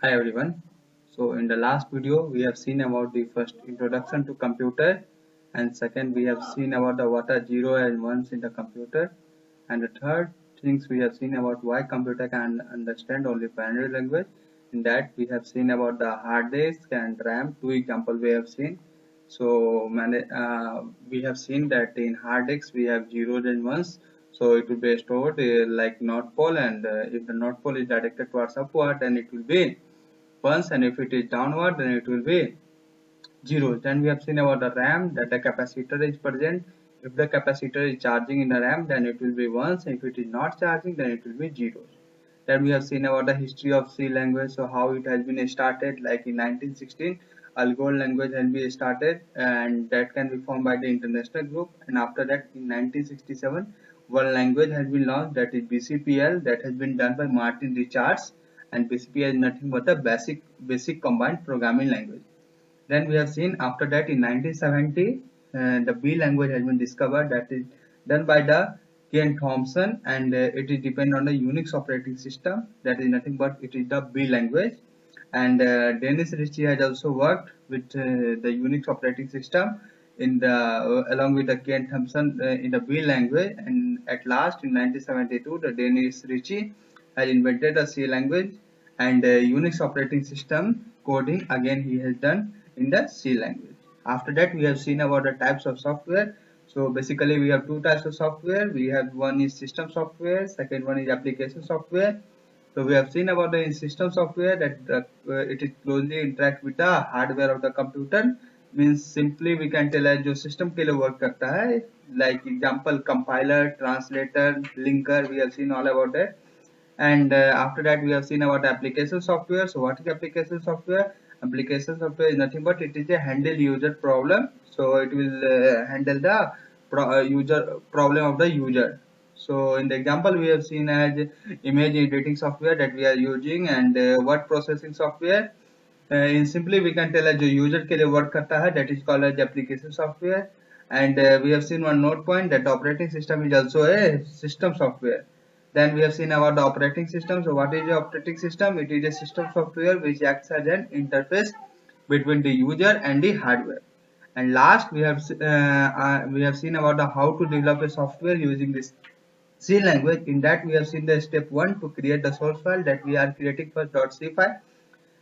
Hi everyone. So in the last video we have seen about the first introduction to computer, and second we have seen about the what are 0 and 1s in the computer, and the third things we have seen about why computer can understand only binary language. In that we have seen about the hard disk and RAM, two example we have seen. So we have seen that in hard disks we have zeros and ones, so it will be stored like North Pole, and if the North Pole is directed towards upward, then it will be ones, and if it is downward, then it will be zeros. Then we have seen about the RAM, that the capacitor is present. If the capacitor is charging in the RAM, then it will be ones. If it is not charging, then it will be zeros. Then we have seen about the history of C language, so how it has been started. Like in 1916, Algol language has been started, and that can be formed by the international group. And after that, in 1967, one language has been launched, that is BCPL, that has been done by Martin Richards. And BCPL is nothing but a basic combined programming language. Then we have seen after that in 1970, the B language has been discovered, that is done by the Ken Thompson, and it is depend on the Unix operating system, that is nothing but it is the B language. And Dennis Ritchie has also worked with the Unix operating system in the along with the Ken Thompson in the B language. And at last in 1972, the Dennis Ritchie has invented a C language, and Unix operating system coding again he has done in the C language. After that we have seen about the types of software. So basically we have two types of software. We have one is system software, second one is application software. So we have seen about the system software that it is closely interact with the hardware of the computer. Means simply we can tell as जो system के लिए work करता है, like example compiler, translator, linker, we have seen all about that. And after that we have seen about application software. So what is application software? Application software is nothing but it is a handle user problem, so it will handle the user problem of the user. So in the example we have seen as image editing software that we are using, and word processing software. In simply we can tell as जो user के लिए work करता है, that is called as application software. And we have seen one note point that operating system is also a system software. Then we have seen about the operating system. So what is the operating system? It is a system software which acts as an interface between the user and the hardware. And last we have seen about the how to develop a software using this C language. In that we have seen the step 1 to create the source file, that we are creating first .c file,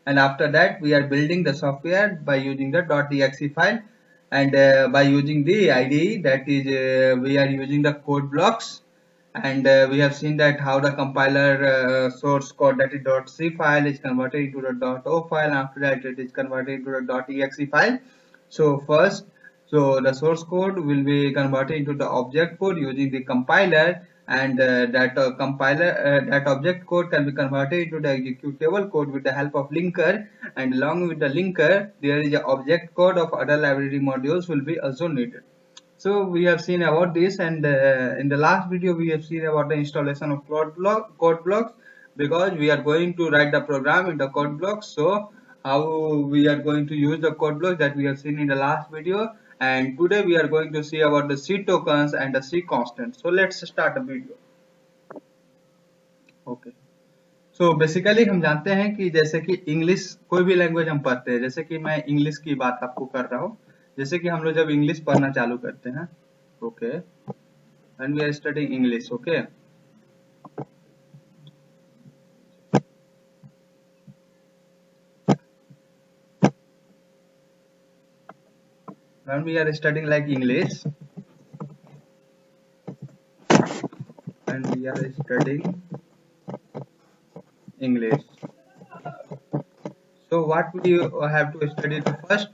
and after that we are building the software by using the .exe file, and by using the IDE, that is we are using the code blocks. And we have seen that how the compiler source code, that is .c file, is converted into the .o file, and after that it is converted into the .exe file. So first, so the source code will be converted into the object code using the compiler, and that object code can be converted into the executable code with the help of linker, and along with the linker there is a object code of other library modules will be also needed. So we have seen about this, and in the last video we have seen about the installation of code blocks, because we are going to write the program in the code blocks. So how we are going to use the code blocks, that we have seen in the last video, and today we are going to see about the C tokens and the C constants. So let's start the video. Okay. So basically हम जानते हैं कि जैसे कि English कोई भी language हम पढ़ते हैं, जैसे कि मैं इंग्लिश की बात आपको कर रहा हूँ, जैसे कि हम लोग जब इंग्लिश पढ़ना चालू करते हैं, okay, when we are studying English, okay, when we are studying like English, when we are studying English. So what we have to study first?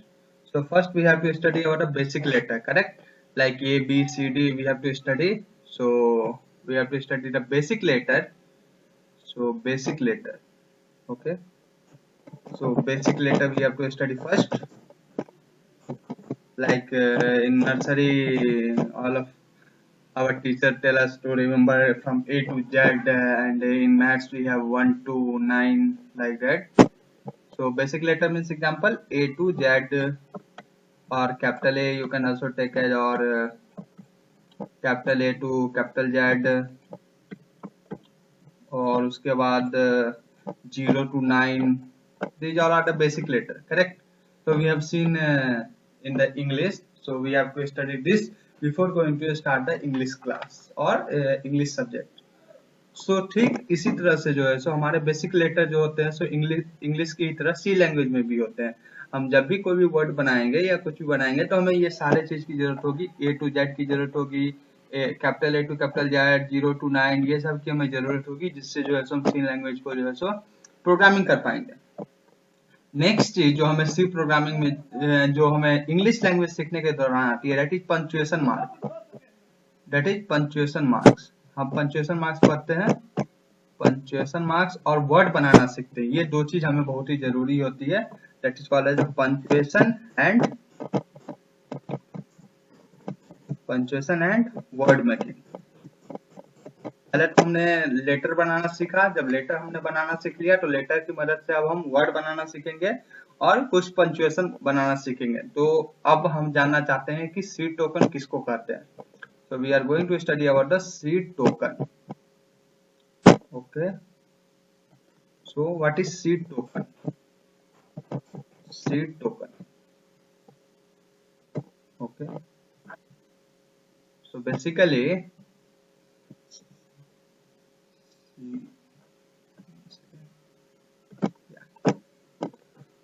So first we have to study about a basic letter, correct? Like A, B, C, D we have to study. So we have to study the basic letter. So basic letter, okay. So basic letter we have to study first. Like in nursery, all of our teacher tell us to remember from A to Z, and in maths we have 1 to 9, like that. So basic letter means example A to Z, or capital A you can also take as, or capital A to capital Z, और उसके बाद 0 to 9, These all are the basic letter, correct? So we have seen in the English, so we have to study this before going to start the English class or English subject. सो ठीक इसी तरह से जो है सो हमारे basic letter जो होते हैं सो इंग्लिश की तरह सी लैंग्वेज में भी होते हैं। हम जब भी कोई भी वर्ड बनाएंगे या कुछ भी बनाएंगे तो हमें ये सारे चीज की जरूरत होगी, ए टू जेड की जरूरत होगी, capital A to capital Z, 0 to 9, ये सब की हमें जरूरत होगी, जिससे जो है सो हम सी लैंग्वेज को जो है सो प्रोग्रामिंग कर पाएंगे। नेक्स्ट चीज जो हमें सी प्रोग्रामिंग में जो हमें इंग्लिश लैंग्वेज सीखने के दौरान आती है, that is punctuation mark. That is punctuation marks. हम पंक्चुएशन मार्क्स पढ़ते हैं, पंक्चुएशन मार्क्स और वर्ड बनाना सीखते हैं। ये दो चीज हमें बहुत ही जरूरी होती है, that is called as punctuation and word making. पहले तो हमने लेटर बनाना सीखा, जब लेटर हमने बनाना सीख लिया तो लेटर की मदद से अब हम वर्ड बनाना सीखेंगे और कुछ पंक्चुएशन बनाना सीखेंगे। तो अब हम जानना चाहते हैं कि सीड टोकन किसको कहते हैं। So we are going to study about the seed token. Okay. So what is seed token? Seed token. Okay. So basically,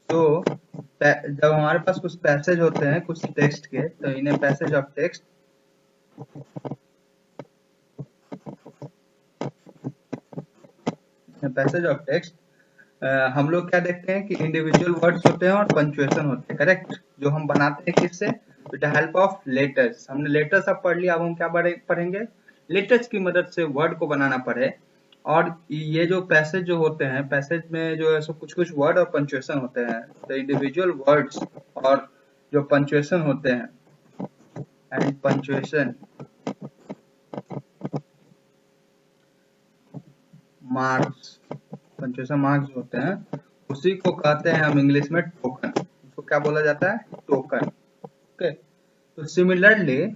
तो जब हमारे पास कुछ पैसेज होते हैं कुछ टेक्स्ट के, तो इन्हें पैसेज ऑफ टेक्स्ट हम लोग क्या देखते हैं कि इंडिविजुअल वर्ड्स होते हैं और पंक्चुएशन होते हैं, करेक्ट, जो हम बनाते हैं किससे, with the help of letters. हमने लेटर्स अब पढ़ लिया, अब हम क्या पढ़ेंगे, लेटर्स की मदद से वर्ड को बनाना पड़े। और ये जो पैसेज जो होते हैं, पैसेज में जो है सो कुछ कुछ वर्ड और पंक्चुएशन होते हैं, तो इंडिविजुअल वर्ड्स और जो पंक्चुएशन होते हैं and punctuation marks, punctuation marks होते हैं, उसी को कहते हैं हम इंग्लिश में टोकन। उसको क्या बोला जाता है, टोकन। ओके, तो सिमिलरली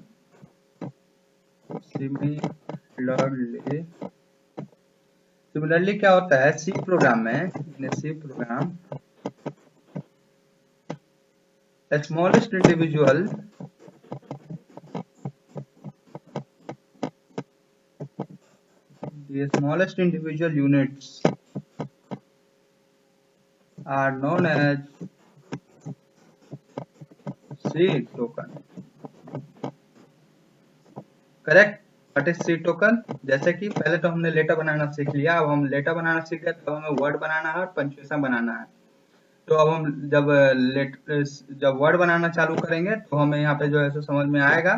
क्या होता है सी प्रोग्राम में, C program smallest individual the smallest individual units are known as seed token, correct. What is seed token, जैसे कि पहले तो हमने लेटर बनाना सीख लिया, अब हम लेटर बनाना सीख गए तो हमें वर्ड बनाना है और पंक्चुएशन बनाना है। तो अब हम जब वर्ड बनाना चालू करेंगे तो हमें यहाँ पे जो है सो समझ में आएगा।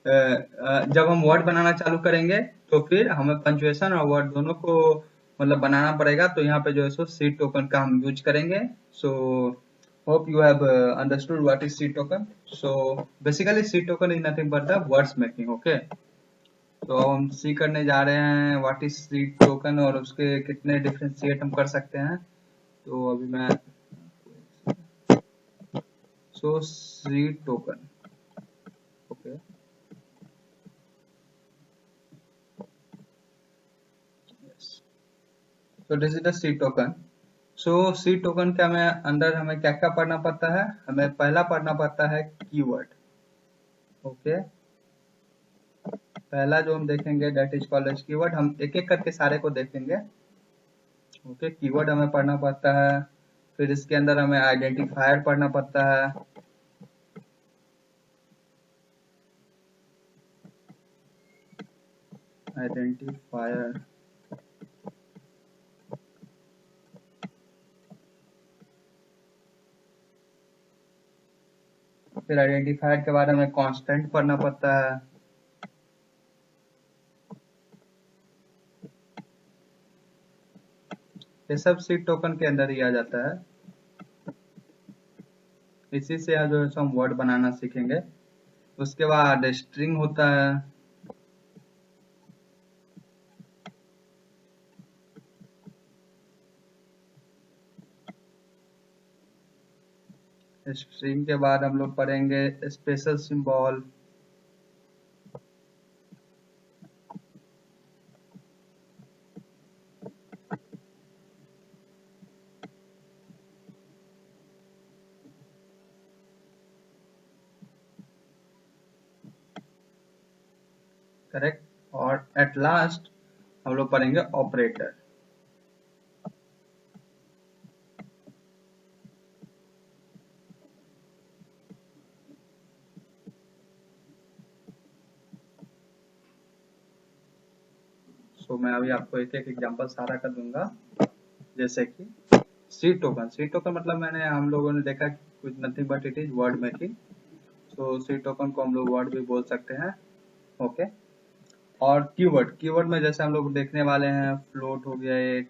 जब हम वर्ड बनाना चालू करेंगे तो फिर हमें पंक्चुएशन और वर्ड दोनों को मतलब बनाना पड़ेगा, तो यहाँ पे जो है सो सीड टोकन का हम यूज करेंगे। So hope you have understood what is seed token. So basically seed token is nothing but the words making. Okay, तो अब हम सी करने जा रहे हैं व्हाट इज सीड टोकन और उसके कितने डिफरेंशिएट हम कर सकते हैं। तो अभी मैं सो seed token, okay, so this is the seed token. so seed token के अंदर हमें क्या क्या पढ़ना पड़ता है, हमें पहला पढ़ना पड़ता है कीवर्ड। ओके, पहला जो हम देखेंगे that is called as keyword. हम एक एक करके सारे को देखेंगे। ओके, कीवर्ड हमें पढ़ना पड़ता है, फिर इसके अंदर हमें आइडेंटिफायर पढ़ना पड़ता है, आइडेंटिफायर, फिर आइडेंटिफायर के बाद हमें कांस्टेंट पढ़ना पड़ता है, ये सब सीड टोकन के अंदर ही आ जाता है। इसी से जो है हम वर्ड बनाना सीखेंगे। उसके बाद स्ट्रिंग होता है, स्ट्रिंग के बाद हम लोग पढ़ेंगे स्पेशल सिंबल, करेक्ट। और एट लास्ट हम लोग पढ़ेंगे ऑपरेटर। सो मैं अभी आपको एक एक एग्जांपल सारा कर दूंगा। जैसे कि सी टोकन, सी टोकन मतलब मैंने हम लोगों ने देखा कुछ nothing but it is word making. So C token को हम लोग वर्ड भी बोल सकते हैं। ओके। और कीवर्ड, कीवर्ड में जैसे हम लोग देखने वाले हैं फ्लोट हो गया एक,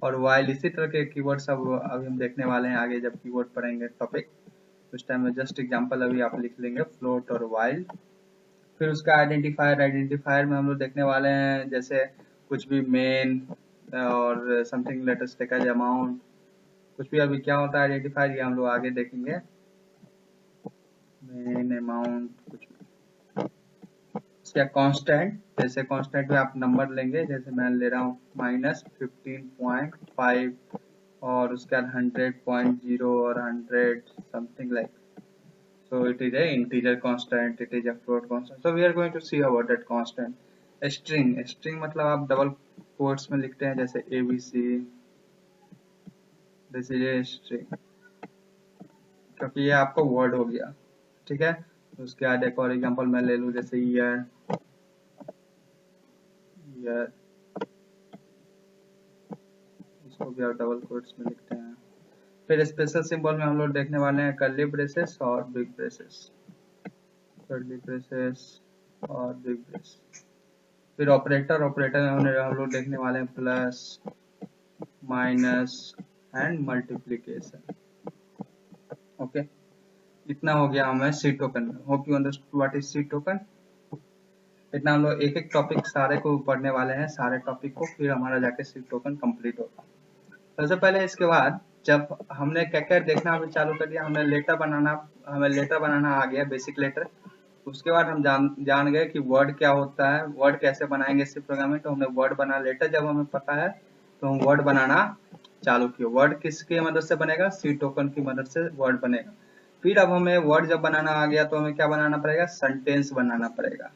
और वाइल, इसी तरह के कीवर्ड सब अभी हम देखने वाले हैं आगे जब कीवर्ड पढ़ेंगे टॉपिक, उस टाइम में जस्ट एग्जांपल अभी आप लिख लेंगे फ्लोट और वाइल। फिर उसका आइडेंटिफायर, आइडेंटिफायर में हम लोग देखने वाले हैं जैसे कुछ भी मेन और something latest take as amount, कुछ भी अभी क्या होता है आइडेंटिफायर ये हम लोग आगे देखेंगे। मेन अमाउंट कुछ भी, क्या कांस्टेंट, जैसे कांस्टेंट में आप नंबर लेंगे, जैसे मैं ले रहा हूँ -15.5 और उसके बाद 100.0 और 100 something like. So it is a integer constant, it is a float constant. So we are going to see about that constant. A string, a string मतलब आप डबल कोट्स में लिखते हैं जैसे ABC, this is a string, क्योंकि ये आपका word हो गया, ठीक है। उसके बाद एक और एग्जांपल मैं ले लूँ जैसे year, year, इसको भी आप डबल कोट्स में लिखते हैं। फिर स्पेशल सिंबल में हम लोग देखने वाले हैं कर्ली ब्रेसेस और बिग ब्रेसेस, कर्ली ब्रेसेस और बिग ब्रेसेस। फिर ऑपरेटर, ऑपरेटर में हम लोग देखने वाले हैं plus, minus and multiplication. Okay, इतना हो गया हमें सी टोकन में। Hope you understood what is C token. इतना हम लोग एक एक टॉपिक सारे को पढ़ने वाले हैं, सारे टॉपिक को, फिर हमारा जाके सी टोकन कंप्लीट होगा। सबसे पहले इसके बाद जब हमने क्या क्या देखना अभी चालू कर दिया, हमें लेटर बनाना, हमें लेटर बनाना आ गया, बेसिक लेटर। उसके बाद हम जान गए कि वर्ड क्या होता है, वर्ड कैसे बनाएंगे सी प्रोग्राम में, तो हमने वर्ड बना। लेटर जब हमें पता है तो हम वर्ड बनाना चालू किए। वर्ड किसकी मदद से बनेगा, सी टोकन की मदद से वर्ड बनेगा। फिर अब हमें वर्ड जब बनाना आ गया तो हमें क्या बनाना पड़ेगा, सेंटेंस बनाना पड़ेगा।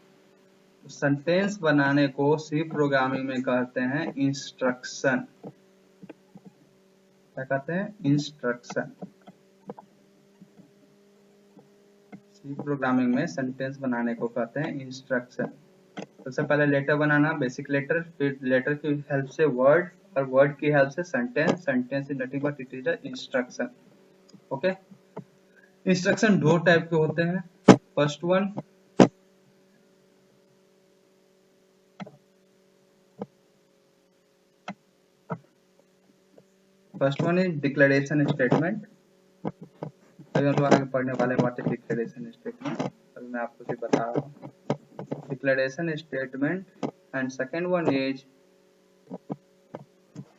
सेंटेंस बनाने को सी प्रोग्रामिंग में कहते हैं इंस्ट्रक्शन। क्या कहते हैं, इंस्ट्रक्शन। सी प्रोग्रामिंग में सेंटेंस बनाने को कहते हैं इंस्ट्रक्शन। सबसे पहले लेटर बनाना, बेसिक लेटर, फिर लेटर की हेल्प से वर्ड, और वर्ड की हेल्प से sentence. Sentence is nothing but it is a instruction. Okay. Instruction दो टाइप के होते हैं। First one, is declaration statement. अभी हम लोग आगे पढ़ने वाले व्हाट इज डिक्लेरेशन स्टेटमेंट, अभी मैं आपको सिर्फ बता रहा हूँ declaration statement. And second one is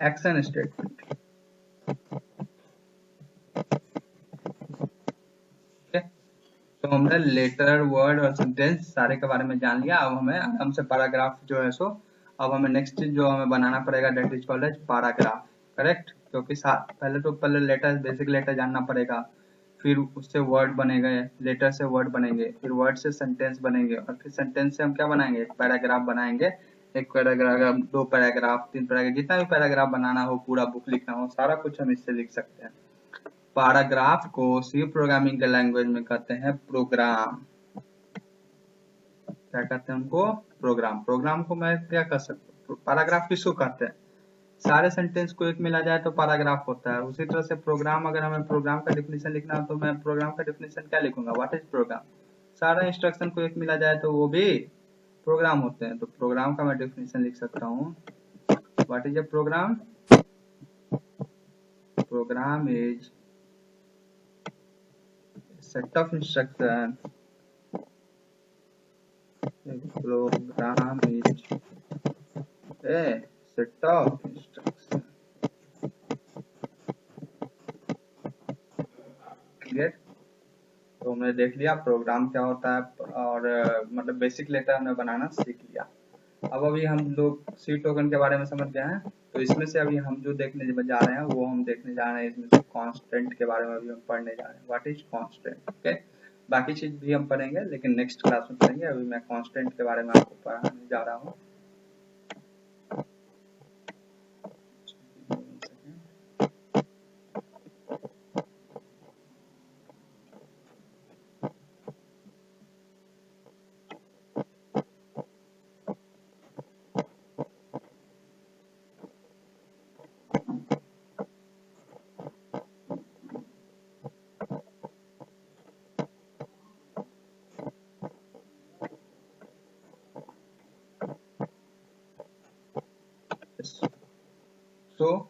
action statement. तो हमने लेटर, वर्ड और सेंटेंस सारे के बारे में जान लिया। अब हमें आराम से पैराग्राफ जो है सो, अब हमें नेक्स्ट चीज जो हमें बनाना पड़ेगा that is called as paragraph. Correct, क्योंकि पहले लेटर, बेसिक लेटर जानना पड़ेगा, फिर उससे वर्ड बनेगा, लेटर से वर्ड बनेंगे, फिर वर्ड से सेंटेंस बनेंगे, और फिर सेंटेंस से हम क्या बनाएंगे, एक पैराग्राफ बनाएंगे। एक पैराग्राफ, दो पैराग्राफ, तीन पैराग्राफ, जितना भी पैराग्राफ बनाना हो, पूरा बुक लिखना हो, सारा कुछ हम इससे लिख सकते हैं। पैराग्राफ को सी प्रोग्रामिंग के लैंग्वेज में कहते हैं प्रोग्राम। क्या कहते हैं उनको, प्रोग्राम। प्रोग्राम को मैं क्या कर सकता हूँ, पैराग्राफ किसको कहते हैं, सारे सेंटेंस को एक मिला जाए तो पैराग्राफ होता है। उसी तरह से प्रोग्राम, अगर हमें प्रोग्राम का डिफिनेशन लिखना हो तो मैं प्रोग्राम का डिफिनेशन क्या लिखूंगा, व्हाट इज प्रोग्राम। सारा इंस्ट्रक्शन को एक मिला जाए तो वो भी प्रोग्राम होते हैं। तो प्रोग्राम का मैं डिफिनेशन लिख सकता हूँ, what is a program. Program is set of instruction. A program is a set of instruction. Clear? तो हमने देख लिया प्रोग्राम क्या होता है, और मतलब बेसिक लेटर हमने बनाना सीख लिया। अब अभी हम लोग सी टोकन के बारे में समझ गए हैं, तो इसमें से अभी हम जो देखने जा रहे हैं वो हम देखने जा रहे हैं इसमें से कांस्टेंट के बारे में अभी हम पढ़ने जा रहे हैं। What is constant. ओके, बाकी चीज भी हम पढ़ेंगे लेकिन नेक्स्ट क्लास में पढ़ेंगे। अभी मैं कांस्टेंट के बारे में आपको पढ़ाने जा रहा हूँ। So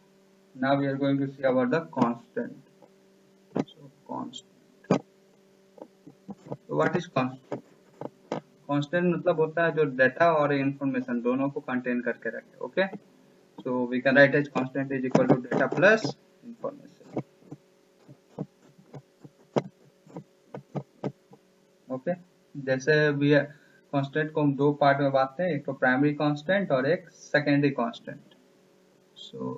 now we are going to see about the constant. So constant. So what is constant? Constant मतलब होता है जो डेटा और इंफॉर्मेशन दोनों को कंटेन करके रखे। Okay, so we can write as constant is equal to data plus information. Okay, जैसे भी कांस्टेंट को हम दो पार्ट में बांटते हैं, एक तो प्राइमरी कांस्टेंट और एक secondary constant. So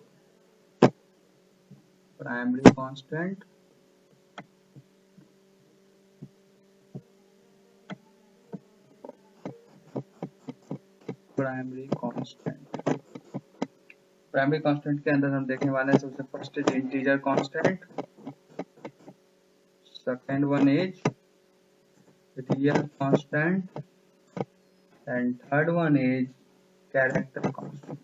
primary constant, primary constant के अंदर हम देखने वाले हैं सबसे first is integer constant, second one is real constant and third one is character constant.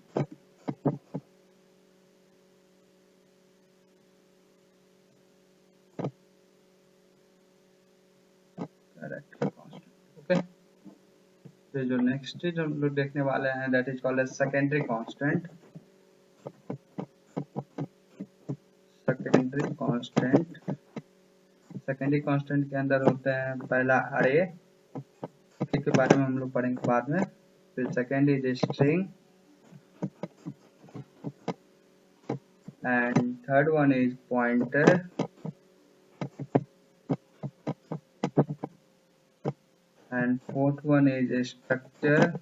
Character constant. Okay, तो जो नेक्स्ट चीज हम लोग देखने वाले हैं that is called as secondary constant. Secondary constant के अंदर होते हैं पहला अरे के बारे में हम लोग पढ़ेंगे बाद में, फिर second is string and third one is pointer and fourth one is structure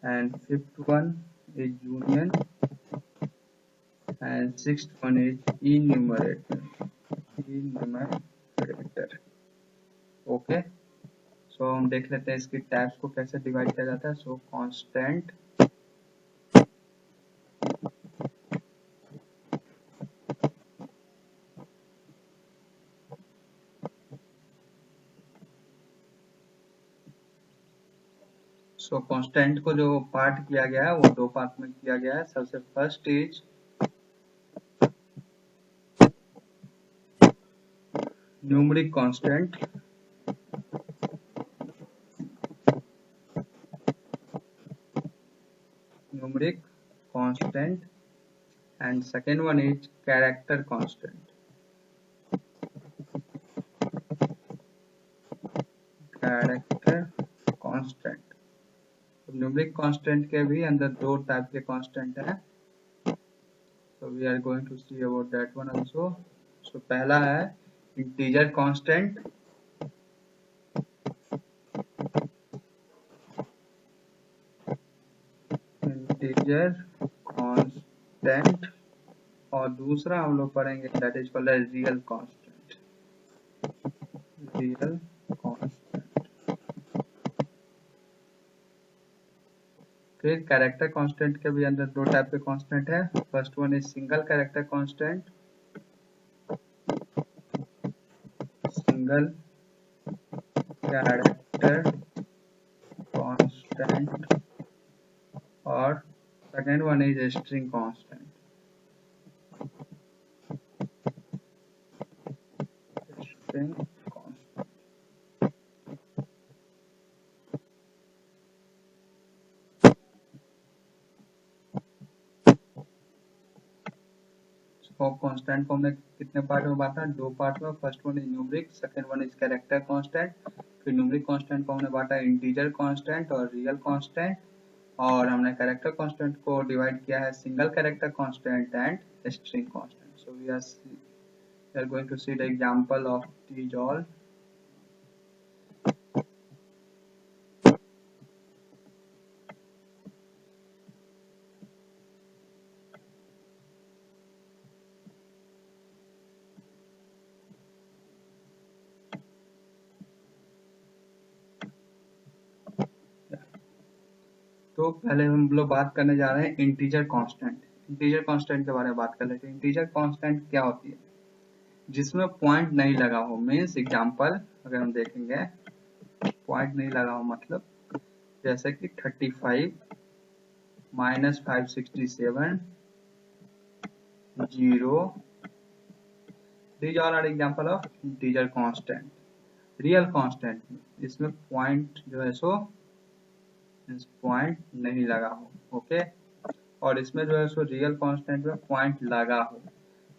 and fifth one is union and sixth one is enumerator. Okay, so हम देख लेते हैं इसकी टाइप्स को कैसे डिवाइड किया जाता है। सो कांस्टेंट, सो कांस्टेंट को जो पार्ट किया गया है वो दो पार्ट में किया गया है। सबसे first is numeric constant, numeric constant and second one is character constant, character constant। Numeric constant के भी अंदर दो टाइप के कांस्टेंट हैं, so we are going to see about that one also। so पहला है इंटीजर कांस्टेंट, इंटीजर कांस्टेंट, और दूसरा हम लोग पढ़ेंगे that is called as real constant, real constant. फिर कैरेक्टर कांस्टेंट के भी अंदर दो टाइप के कांस्टेंट है। First one is single character constant, single character constant, और second one is string constant, string constant. Constant को हमने कितने पार्ट में बांटा? दो पार्ट में। First one is numeric, second one is character constant. फिर न्यूमेरिक कांस्टेंट को हमने बांटा इंटीजर कांस्टेंट और रियल कांस्टेंट, और हमने कैरेक्टर कांस्टेंट को डिवाइड किया है single character constant and string constant. So we are going to see the example of these all। तो पहले हम लोग बात करने जा रहे हैं इंटीजर कांस्टेंट। इंटीजर कांस्टेंट के बारे में बात कर लेते हैं। इंटीजर कांस्टेंट क्या होती है? जिसमें पॉइंट नहीं लगा हो। मीन्स एग्जांपल अगर हम देखेंगे, पॉइंट नहीं लगा हो मतलब जैसे कि 35 minus 567 0। These all are example of integer constant. Real constant इसमें पॉइंट जो है सो पॉइंट नहीं लगा हो। ओके, और इसमें जो है सो रियल कांस्टेंट में पॉइंट लगा हो।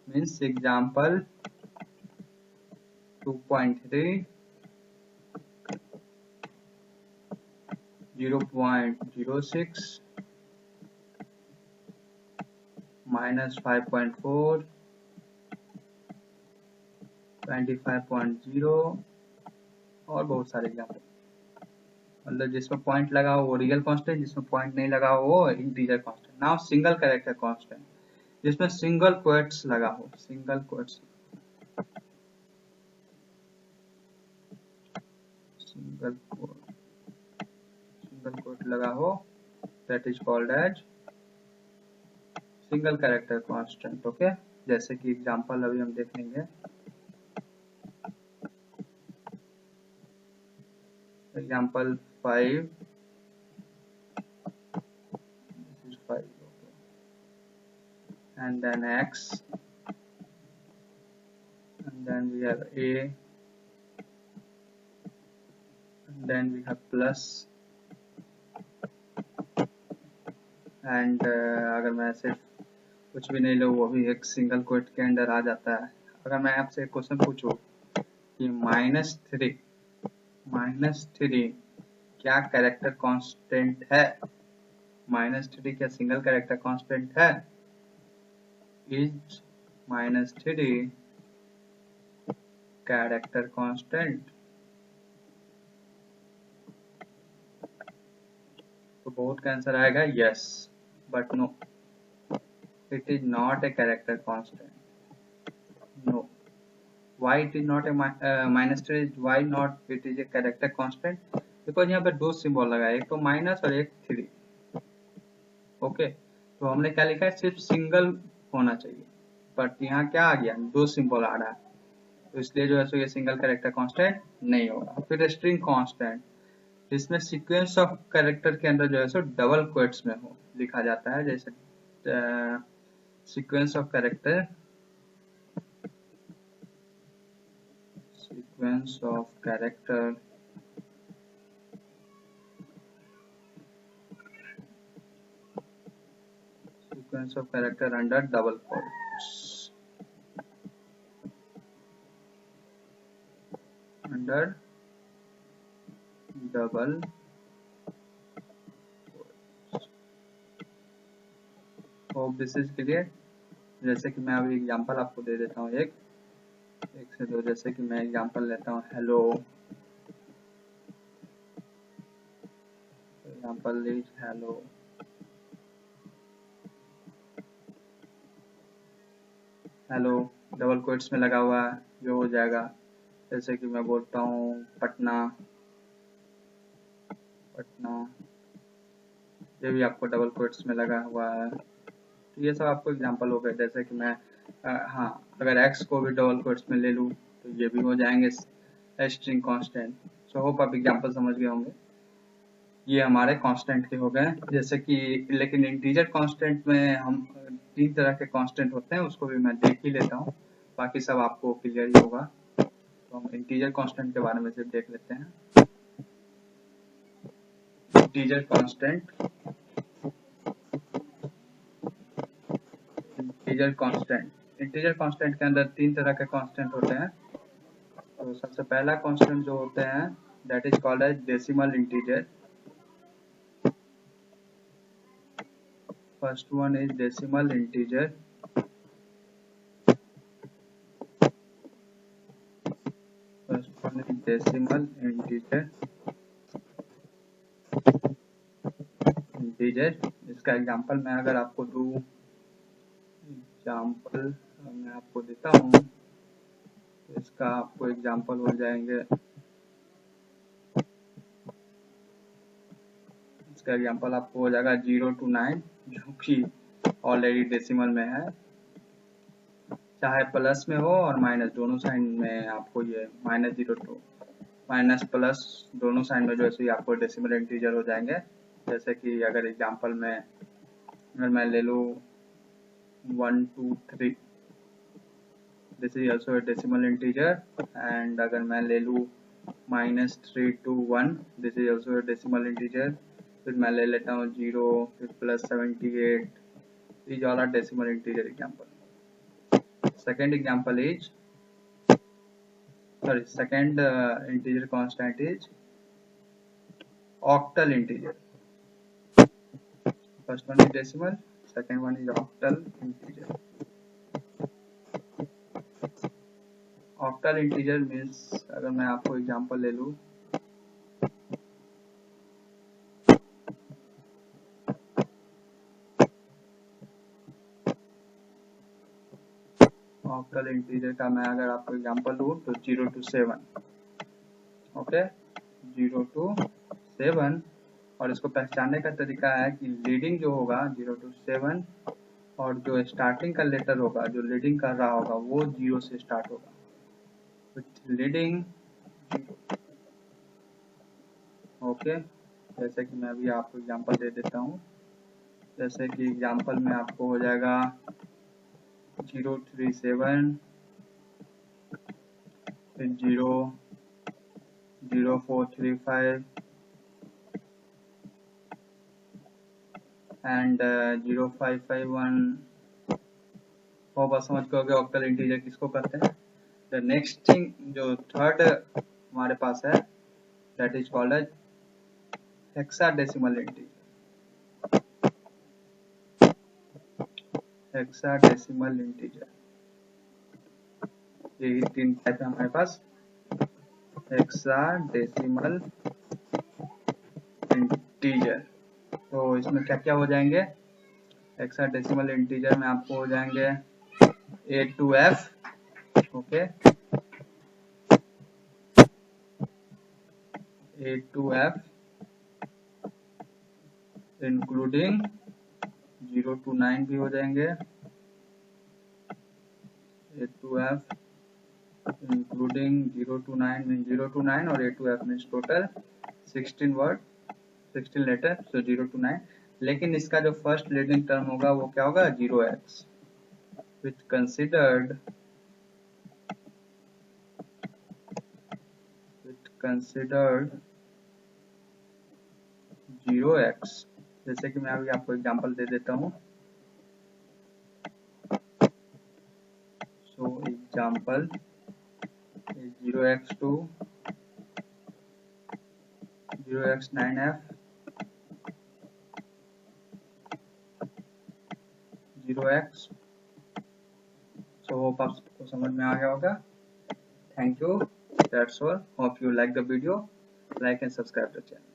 मीन्स एग्जांपल 2.3 0.06 माइनस 5.4 25.0 और बहुत सारे एग्जाम्पल। मतलब जिसमें पॉइंट लगा हो वो रियल कांस्टेंट, जिसमें पॉइंट नहीं लगा हो वो integer constant. Now single character constant, जिसमें सिंगल क्वोट्स लगा हो। सिंगल क्वोट्स सिंगल क्वोट लगा हो, that is called as single character constant. Okay, जैसे कि एग्जांपल अभी हम देख लेंगे। Example 5, this is 5, okay, and then x, and then we have a, and then we have plus, and अगर मैं सिर्फ कुछ भी नहीं लूँ वो भी एक सिंगल कोट के अंदर आ जाता है। अगर मैं आपसे एक क्वेश्चन पूछूं कि -3 क्या कैरेक्टर कांस्टेंट है? -3 क्या सिंगल कैरेक्टर कांस्टेंट है? Is -3 character constant? तो बोथ का आंसर आएगा yes, but no, it is not a character constant. No. Why it is not a -3? Why not it is a character constant? Because यहाँ पे दो symbol लगा है, एक तो माइनस और एक 3। ओके, तो हमने क्या लिखा है? सिर्फ सिंगल होना चाहिए, बट यहाँ क्या आ गया? दो सिंबल आ रहा है, तो इसलिए जो है सो ये सिंगल कैरेक्टर कांस्टेंट नहीं होगा। फिर स्ट्रिंग कांस्टेंट, जिसमें सीक्वेंस ऑफ कैरेक्टर के अंदर जो है सो डबल क्वोट्स में हो लिखा जाता है। जैसे sequence of character under double quotes, under double quotes. Hope this is clear. जैसे कि मैं अभी एग्जांपल आपको दे देता हूँ एक से दो। जैसे कि मैं एग्जांपल लेता हूँ hello, example is hello. Hello double quotes में लगा हुआ है, जो हो जाएगा जैसे कि मैं बोलता हूँ पटना, ये भी आपको डबल कोट्स में लगा हुआ है। तो ये सब आपको एग्जांपल हो गए। जैसे कि मैं हाँ, अगर x को भी डबल कोट्स में ले लूँ तो ये भी हो जाएंगे स्ट्रिंग कांस्टेंट। सो होप आप एग्जांपल समझ गए होंगे। ये हमारे कांस्टेंट के हो गए। जैसे कि लेकिन इंटीजर कांस्टेंट में हम 3 तरह के कांस्टेंट होते हैं, उसको भी मैं देख ही लेता हूँ, बाकी सब आपको क्लियर ही होगा। तो हम इंटीजर कांस्टेंट के बारे में सिर्फ देख लेते हैं। इंटीजर कांस्टेंट के अंदर 3 तरह के कांस्टेंट होते हैं। तो सबसे पहला कांस्टेंट जो होते हैं that is called as decimal integer. First one is decimal integer. इसका एग्जांपल मैं अगर आपको दूं, एग्जांपल मैं आपको देता हूँ, तो इसका आपको एग्जांपल हो जाएंगे इसका एग्जांपल आपको हो जाएगा 0 to 9, जो कि ऑलरेडी डेसिमल में है, चाहे प्लस में हो और माइनस, दोनों साइन में आपको ये -0 to माइनस प्लस दोनों साइन में जो है आपको डेसिमल इंटीजर हो जाएंगे। जैसे कि अगर एग्जांपल में अगर मैं ले लूँ 1 2 3, this is also decimal integer. And अगर मैं ले लूँ -3 to 1, this is also decimal integer. फिर मैं ले लेता हूँ 0, फिर +78, these all are decimal integer example. Second example is, second integer constant is octal integer. First one is decimal, second one is octal integer. Octal integer means, अगर मैं आपको example ले लूँ, ऑक्टल इंटीजर का मैं अगर आपको एग्जांपल दूँ तो 0 to 7, ओके, 0 to 7। और इसको पहचानने का तरीका है कि लीडिंग जो होगा 0 to 7 और जो स्टार्टिंग का लेटर होगा, जो लीडिंग कर रहा होगा, वो 0 से स्टार्ट होगा, लीडिंग, ओके। जैसे कि मैं अभी आपको एग्जांपल दे देता हूँ, जैसे कि एग्जांपल में आपको हो जाएगा 037, फिर 0435 एंड 0551। हो बस समझ गए ऑक्टल इंटीजर किसको कहते हैं। द नेक्स्ट थिंग जो थर्ड हमारे पास है, that is called as hexadecimal integer. Hexadecimal integer, यही 3 टाइप है हमारे पास, हेक्साडेसिमल इंटीजर। तो इसमें क्या क्या हो जाएंगे, हेक्साडेसिमल इंटीजर में आपको हो जाएंगे A to F, ओके, A to F including 0 to 9 भी हो जाएंगे, A to F including 0 to 9 mean 0 to 9 और A to F means total 16 word, 16 letter, so 0 to 9। लेकिन इसका जो फर्स्ट लीडिंग टर्म होगा वो क्या होगा, 0x, which considered 0x। जैसे कि मैं अभी आपको एग्जांपल दे देता हूँ, so example 0x2, 0x9f, 0x। So hope आपको समझ में आ गया होगा। Thank you, that's all. Hope you like the video, like and subscribe the channel.